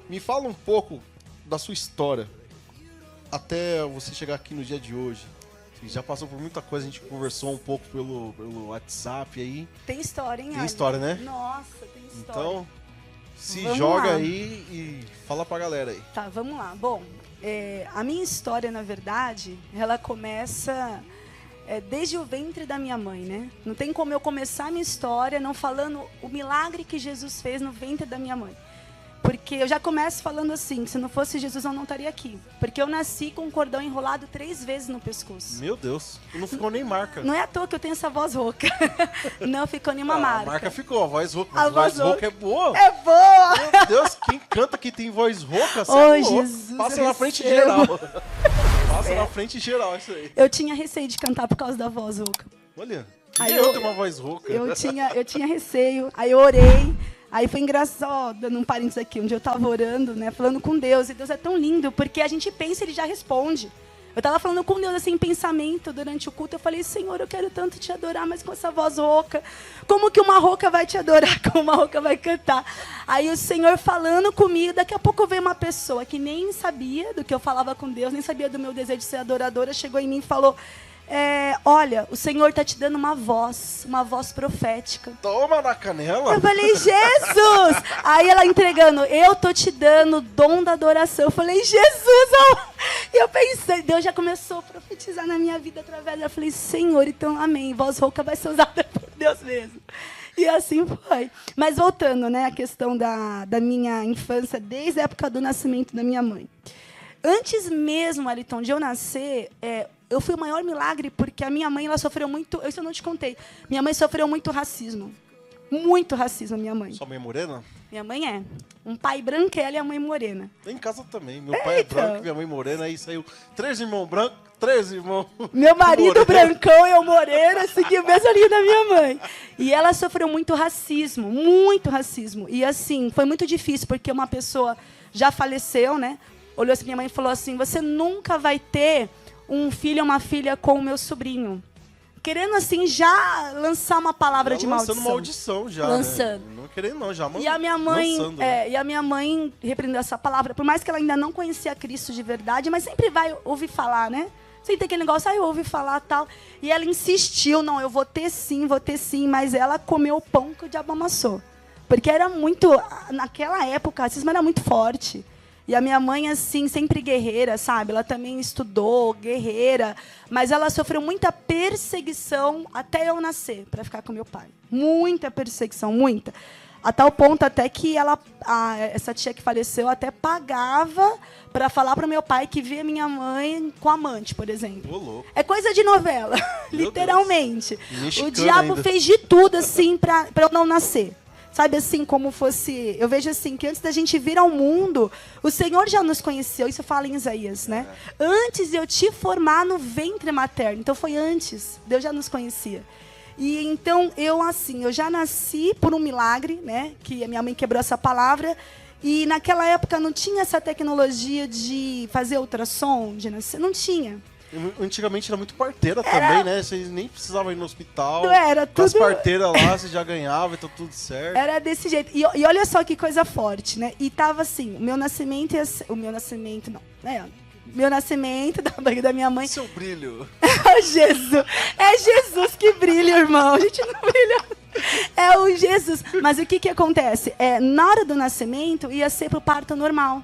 Me fala um pouco da sua história até você chegar aqui no dia de hoje. Você já passou por muita coisa, a gente conversou um pouco pelo WhatsApp aí. Tem história, hein, Tem Alisson? história, né? Nossa, tem história. Então, se Vamos joga lá. aí e fala pra galera aí. Tá, vamos lá. Bom, a minha história, na verdade, ela começa desde o ventre da minha mãe, né? Não tem como eu começar a minha história não falando o milagre que Jesus fez no ventre da minha mãe. Porque eu já começo falando assim, se não fosse Jesus eu não estaria aqui. Porque eu nasci com um cordão enrolado 3 vezes no pescoço. Meu Deus, não ficou nem marca. Não é à toa que eu tenho essa voz rouca. Não ficou nenhuma A marca. marca ficou, a voz rouca. A Mas a voz voz rouca é boa. É boa! Meu Deus, quem canta que tem voz rouca? Cê Ô, é louco. Jesus, Passa eu na frente recebo. geral. Passa na frente geral, isso aí. Eu tinha receio de cantar por causa da voz rouca. Olha, Aí eu eu- tenho uma voz rouca. Eu tinha receio, aí eu orei, aí foi engraçado, dando um parênteses aqui, onde eu tava orando, né, falando com Deus, e Deus é tão lindo, porque a gente pensa e Ele já responde. Eu tava falando com Deus, assim, em pensamento, durante o culto, eu falei, Senhor, eu quero tanto te adorar, mas com essa voz rouca, como que uma rouca vai te adorar, como uma rouca vai cantar? Aí o Senhor falando comigo, daqui a pouco veio uma pessoa que nem sabia do que eu falava com Deus, nem sabia do meu desejo de ser adoradora, chegou em mim e falou, olha, o Senhor está te dando uma voz profética. Toma na canela. Eu falei, Jesus! Aí ela entregando, eu tô te dando o dom da adoração. Eu falei, Jesus! E eu pensei, Deus já começou a profetizar na minha vida através dela. Eu falei, Senhor, então amém. Voz rouca vai ser usada por Deus mesmo. E assim foi. Mas voltando, né, a questão da minha infância, desde a época do nascimento da minha mãe. Antes mesmo, Aliton, de eu nascer, eu fui o maior milagre porque a minha mãe, ela sofreu muito... Isso eu não te contei. Minha mãe sofreu muito racismo. Muito racismo, minha mãe. Sua mãe é morena? Minha mãe é. Um pai branquelo e a mãe morena. Em casa também. Meu pai é branco, minha mãe morena. Aí saiu 3 irmãos brancos, 3 irmãos Meu marido moreno. brancão e eu morena, segui o mesmo linha da minha mãe. E ela sofreu muito racismo, muito racismo. E assim, foi muito difícil, porque uma pessoa já faleceu, né? Olhou assim pra minha mãe e falou assim, você nunca vai ter um filho ou uma filha com o meu sobrinho. Querendo, assim, já lançar uma palavra de maldição. Lançando maldição já, Lançando. né? Não querendo não, já E a minha mãe, lançando, né? e a minha mãe repreendeu essa palavra, por mais que ela ainda não conhecia Cristo de verdade, mas sempre vai ouvir falar, né? Sem ter aquele negócio, eu ouvi falar tal. E ela insistiu, não, eu vou ter sim, mas ela comeu o pão que o diabo amassou. Porque era muito, naquela época, o racismo era muito forte. E a minha mãe, assim, sempre guerreira, sabe? Ela também estudou, guerreira. Mas ela sofreu muita perseguição até eu nascer, para ficar com meu pai. Muita perseguição, muita. A tal ponto até que essa tia que faleceu até pagava para falar para meu pai que via minha mãe com amante, por exemplo. Ô, louco. É coisa de novela, Meu literalmente. Mexicano O diabo ainda. fez de tudo, assim, para eu não nascer. Sabe, assim, como fosse... Eu vejo assim, que antes da gente vir ao mundo, o Senhor já nos conheceu. Isso fala em Isaías, né? Antes de eu te formar no ventre materno. Então, foi antes. Deus já nos conhecia. E, então, eu já nasci por um milagre, né? Que a minha mãe quebrou essa palavra. E, naquela época, não tinha essa tecnologia de fazer ultrassom, de nascer. Não tinha. Antigamente era muito parteira também, né? Vocês nem precisavam ir no hospital. Era Com as tudo- parteiras lá, você já ganhava, então tudo certo. Era desse jeito. E olha só que coisa forte, né? E tava assim, o meu nascimento da barriga da minha mãe. Seu brilho. Jesus. É Jesus que brilha, irmão. A gente não brilha. É o Jesus. Mas o que acontece? Na hora do nascimento, ia ser pro parto normal.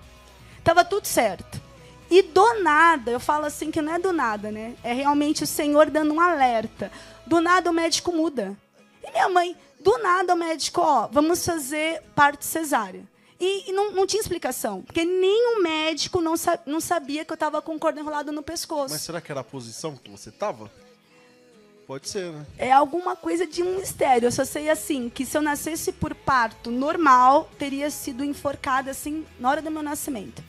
Tava tudo certo. E do nada, eu falo assim que não é do nada, né? É realmente o Senhor dando um alerta. Do nada o médico muda. E minha mãe, do nada o médico, vamos fazer parto cesárea. E não tinha explicação. Porque nem o médico não sabia que eu estava com o cordão enrolado no pescoço. Mas será que era a posição que você tava? Pode ser, né? É alguma coisa de um mistério. Eu só sei, assim, que se eu nascesse por parto normal, teria sido enforcada, assim, na hora do meu nascimento.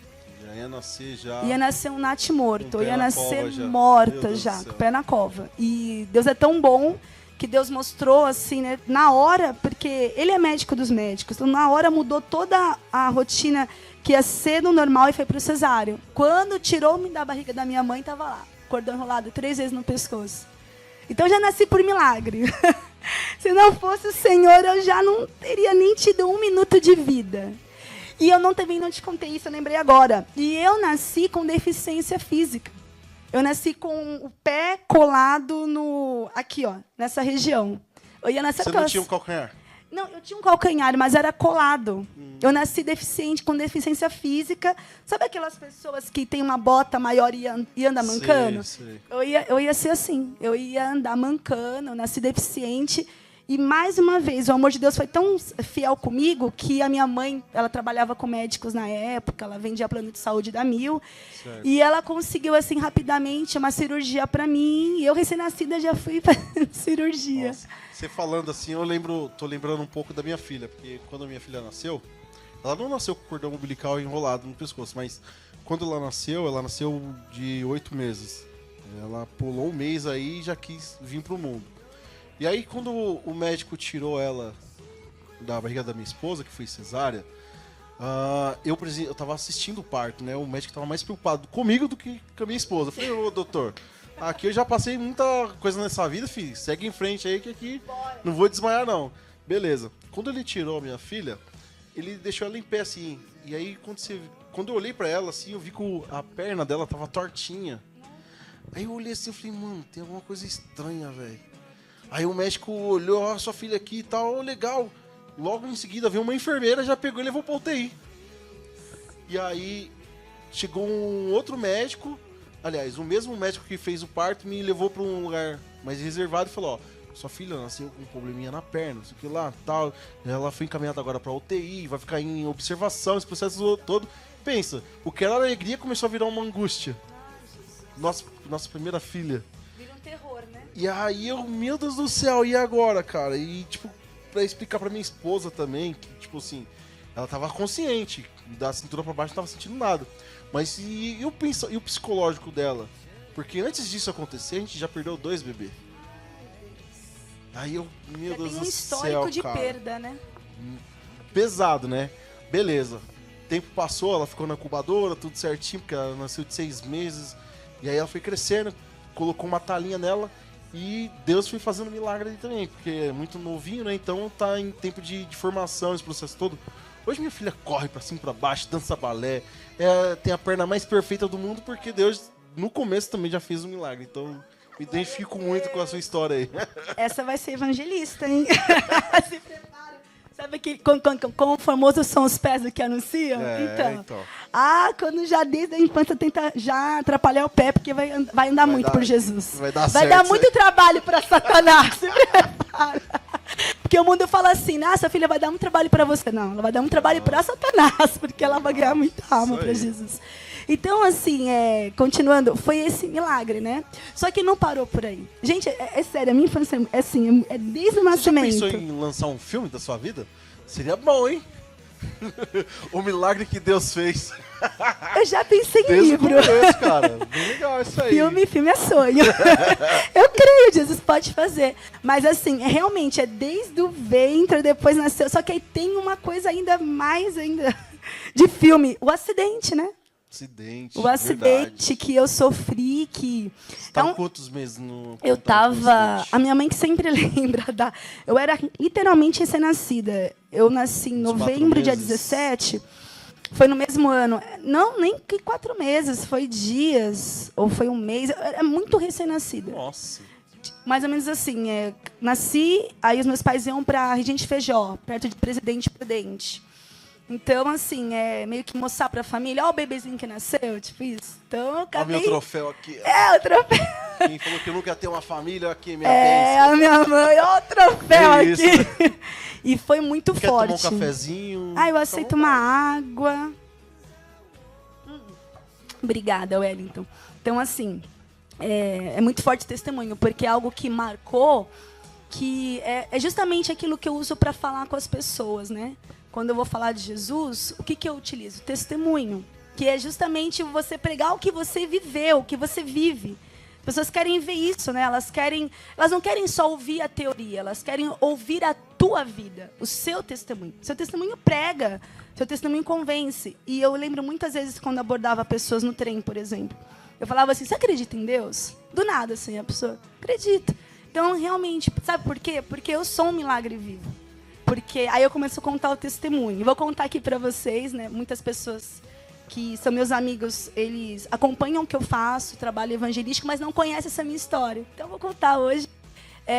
Já ia nascer já. Ia nascer um natimorto. Com o Eu pé ia na nascer cova já. Meu morta Deus já, do céu. com o pé na cova. E Deus é tão bom que Deus mostrou, assim, né, na hora, porque Ele é médico dos médicos. Então, na hora mudou toda a rotina que ia ser no normal e foi pro cesáreo. Quando tirou-me da barriga da minha mãe, estava lá, cordão enrolado 3 vezes no pescoço. Então, eu já nasci por milagre. Se não fosse o Senhor, eu já não teria nem tido 1 minuto de vida. E eu também não te contei isso, eu lembrei agora. E eu nasci com deficiência física. Eu nasci com o pé colado aqui, ó, nessa região. Eu ia nascer Você não tinha um calcanhar? Não, eu tinha um calcanhar, mas era colado. Eu nasci com deficiência física. Sabe aquelas pessoas que têm uma bota maior e anda mancando? Sei. Eu ia ser assim. Eu ia andar mancando, eu nasci deficiente. E, mais uma vez, o amor de Deus foi tão fiel comigo que a minha mãe, ela trabalhava com médicos na época, ela vendia plano de saúde da Mil. Certo. E ela conseguiu, assim, rapidamente, uma cirurgia para mim. E eu, recém-nascida, já fui para cirurgia. Nossa. Você falando assim, tô lembrando um pouco da minha filha. Porque quando a minha filha nasceu, ela não nasceu com o cordão umbilical enrolado no pescoço, mas quando ela nasceu de 8 meses. Ela pulou um mês aí e já quis vir pro mundo. E aí, quando o médico tirou ela da barriga da minha esposa, que foi cesárea, eu tava assistindo o parto, né? O médico tava mais preocupado comigo do que com a minha esposa. Eu falei, ô, doutor, aqui eu já passei muita coisa nessa vida, filho. Segue em frente aí, que aqui não vou desmaiar, não. Beleza. Quando ele tirou a minha filha, ele deixou ela em pé, assim. E aí, quando eu olhei pra ela, assim, eu vi que a perna dela tava tortinha. Aí eu olhei assim e falei, mano, tem alguma coisa estranha, velho. Aí o médico olhou, ó, sua filha aqui e tal, legal. Logo em seguida veio uma enfermeira, já pegou e levou pra UTI. E aí chegou um outro médico, aliás, o mesmo médico que fez o parto me levou pra um lugar mais reservado e falou, ó, sua filha nasceu com um probleminha na perna, não sei o que lá, tal. Ela foi encaminhada agora pra UTI, vai ficar em observação, esse processo todo. Pensa, o que era alegria começou a virar uma angústia. Nossa primeira filha. Terror, né? E aí eu, meu Deus do céu, e agora, cara? E, tipo, pra explicar pra minha esposa também, que, tipo assim, ela tava consciente, da cintura pra baixo não tava sentindo nada. Mas e o psicológico dela? Porque antes disso acontecer, a gente já perdeu 2 bebês. Aí eu, meu Deus do céu, tem um histórico de perda, né? Pesado, né? Beleza. Tempo passou, ela ficou na incubadora, tudo certinho, porque ela nasceu de 6 meses. E aí ela foi crescendo, colocou uma talinha nela e Deus foi fazendo milagre ali também, porque é muito novinho, né? Então tá em tempo de formação, esse processo todo. Hoje minha filha corre pra cima e pra baixo, dança balé, tem a perna mais perfeita do mundo, porque Deus no começo também já fez um milagre. Então me identifico muito com a sua história aí. Essa vai ser evangelista, hein? Se prepara. Sabe quão famosos são os pés do que anunciam? Então. Quando já desde a infância tenta já atrapalhar o pé, porque vai andar muito por Jesus. Vai dar certo, muito trabalho para Satanás. Se prepara. Porque o mundo fala assim, essa filha vai dar muito trabalho para você. Não, ela vai dar muito trabalho para Satanás, porque ela vai ganhar muita alma para Jesus. Então, assim, continuando, foi esse milagre, né? Só que não parou por aí. Gente, é sério, a minha infância é assim, é desde o nascimento. Você já pensou em lançar um filme da sua vida? Seria bom, hein? O milagre que Deus fez. Eu já pensei em desde livro. O começo, cara. Bem legal isso aí. Filme é sonho. Eu creio, Jesus pode fazer. Mas assim, realmente, é desde o ventre, depois nasceu. Só que aí tem uma coisa ainda mais de filme. O acidente, né? O acidente que eu sofri, que... Você tava quantos meses no... Eu tava... A minha mãe que sempre lembra da... Eu era literalmente recém-nascida. Eu nasci em novembro, dia 17. Foi no mesmo ano. Não, nem que 4 meses. Foi dias. Ou foi um mês. Eu era muito recém-nascida. Nossa. Mais ou menos assim. Nasci, aí os meus pais iam para Regente Feijó, perto de Presidente Prudente. Então, assim, meio que mostrar pra família, ó o bebezinho que nasceu, tipo isso. Então, eu acabei... Olha o meu troféu aqui. O troféu. Quem falou que eu nunca ia ter uma família, aqui, minha bênção. A minha mãe, ó o troféu aqui. E foi muito forte. Quer tomar um cafezinho? Eu aceito uma água. Obrigada, Wellington. Então, assim, é muito forte o testemunho, porque é algo que marcou, que é justamente aquilo que eu uso para falar com as pessoas, né? Quando eu vou falar de Jesus, o que eu utilizo? Testemunho, que é justamente você pregar o que você viveu, o que você vive. As pessoas querem ver isso, né? Elas não querem só ouvir a teoria, elas querem ouvir a tua vida, o seu testemunho. Seu testemunho prega, seu testemunho convence. E eu lembro muitas vezes quando abordava pessoas no trem, por exemplo. Eu falava assim, você acredita em Deus? Do nada, assim, a pessoa, acredito. Então, realmente, sabe por quê? Porque eu sou um milagre vivo. Porque aí eu começo a contar o testemunho. Vou contar aqui para vocês, né? Muitas pessoas que são meus amigos, eles acompanham o que eu faço, trabalho evangelístico, mas não conhecem essa minha história. Então eu vou contar hoje.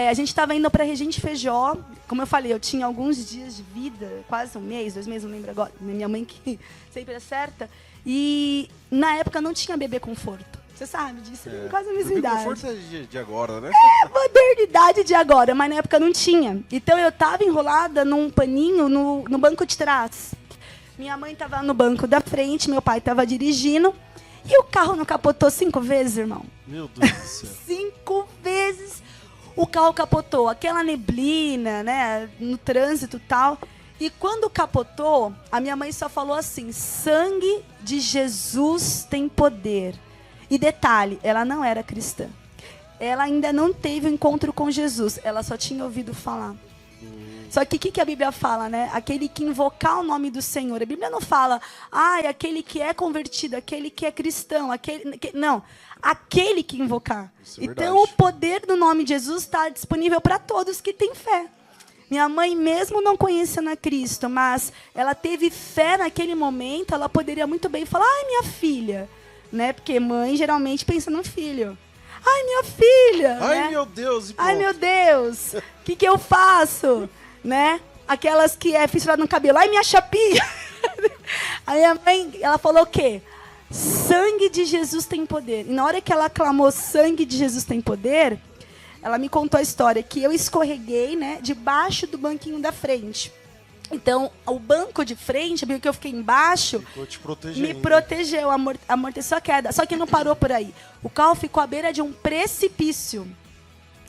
A gente estava indo para Regente Feijó. Como eu falei, eu tinha alguns dias de vida, quase um mês, 2 meses, não lembro agora. Minha mãe que sempre acerta. E na época não tinha bebê conforto. Você sabe disso, quase a mesma idade. Bebê conforto é de agora, né? Modernidade de agora, mas na época não tinha. Então eu estava enrolada num paninho no banco de trás. Minha mãe estava no banco da frente, meu pai estava dirigindo. E o carro não capotou 5 vezes, irmão? Meu Deus do céu. 5 vezes o carro capotou. Aquela neblina, né, no trânsito e tal. E quando capotou, a minha mãe só falou assim: sangue de Jesus tem poder. E detalhe, ela não era cristã. Ela ainda não teve um encontro com Jesus. Ela só tinha ouvido falar. Só que o que a Bíblia fala, né? Aquele que invocar o nome do Senhor. A Bíblia não fala, aquele que é convertido, aquele que é cristão, não, aquele que invocar. Então o poder do nome de Jesus está disponível para todos que têm fé. Minha mãe, mesmo não conhecendo a Cristo, mas ela teve fé naquele momento, ela poderia muito bem falar, minha filha, né? Porque mãe geralmente pensa no filho. Ai, minha filha! Ai, né? meu Deus! Ai, meu Deus! O que eu faço? Né? Aquelas que é fissurada no cabelo. Ai, minha chapinha! A minha mãe, ela falou o quê? Sangue de Jesus tem poder. E na hora que ela clamou sangue de Jesus tem poder, ela me contou a história que eu escorreguei, né, debaixo do banquinho da frente. Então, o banco de frente, porque eu fiquei embaixo, me protegeu, amorteceu a queda. Só que não parou por aí. O carro ficou à beira de um precipício.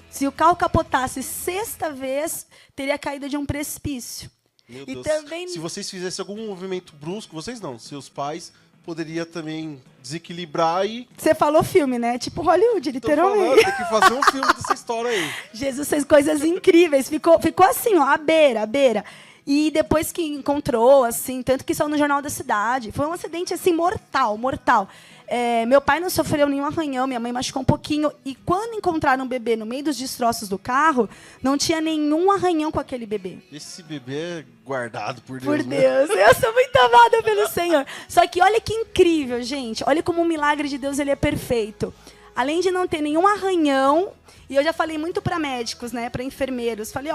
Se o carro capotasse 6ª vez, teria caído de um precipício. Meu e Deus. também... Se vocês fizessem algum movimento brusco, vocês não, seus pais poderia também desequilibrar e... Você falou filme, né? Tipo Hollywood, literalmente. Tô falando, tem que fazer um filme dessa história aí. Jesus fez coisas incríveis. Ficou assim, ó, à beira. E depois que encontrou, assim, tanto que saiu no Jornal da Cidade. Foi um acidente, assim, mortal. Meu pai não sofreu nenhum arranhão, minha mãe machucou um pouquinho. E quando encontraram o bebê no meio dos destroços do carro, não tinha nenhum arranhão com aquele bebê. Esse bebê é guardado por Deus. Por Deus, eu sou muito amada pelo Senhor. Só que olha que incrível, gente. Olha como o milagre de Deus, ele é perfeito. Além de não ter nenhum arranhão, e eu já falei muito para médicos, né, para enfermeiros, falei,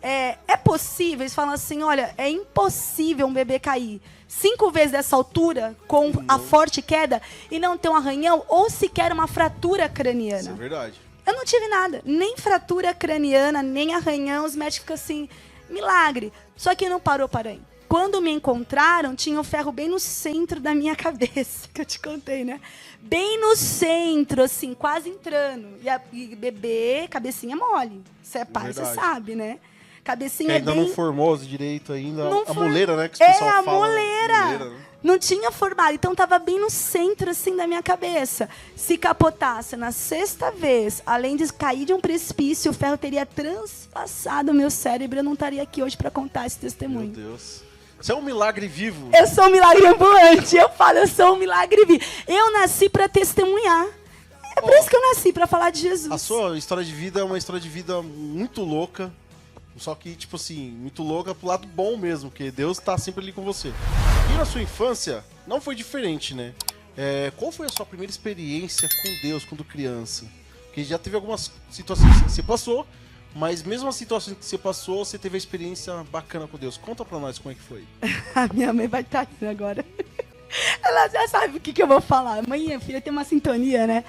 é possível, eles falam assim, olha, é impossível um bebê cair 5 vezes dessa altura, com a forte queda, e não ter um arranhão, ou sequer uma fratura craniana. Isso é verdade. Eu não tive nada, nem fratura craniana, nem arranhão, os médicos ficam assim, milagre. Só que não parou para aí. Quando me encontraram, tinha um ferro bem no centro da minha cabeça, que eu te contei, né? Bem no centro, assim, quase entrando. E bebê, cabecinha mole. Você é pai, você sabe, né? Cabecinha que ainda bem... não formou direito ainda. Não a moleira, né? Que os pessoal a fala. Moleira. Né? Não tinha formado. Então, estava bem no centro, assim, da minha cabeça. Se capotasse na 6ª vez, além de cair de um precipício, o ferro teria transpassado o meu cérebro. Eu não estaria aqui hoje para contar esse testemunho. Meu Deus. Você é um milagre vivo. Eu sou um milagre ambulante. Eu falo, eu sou um milagre vivo. Eu nasci para testemunhar. É por isso que eu nasci, para falar de Jesus. A sua história de vida é uma história de vida muito louca. Só que, tipo assim, muito louca pro lado bom mesmo, porque Deus tá sempre ali com você. E na sua infância, não foi diferente, né? Qual foi a sua primeira experiência com Deus quando criança? Porque já teve algumas situações que você passou, mas mesmo as situações que você passou, você teve a experiência bacana com Deus. Conta pra nós como é que foi. A minha mãe vai estar aqui agora. Ela já sabe o que eu vou falar. Mãe e filha tem uma sintonia, né?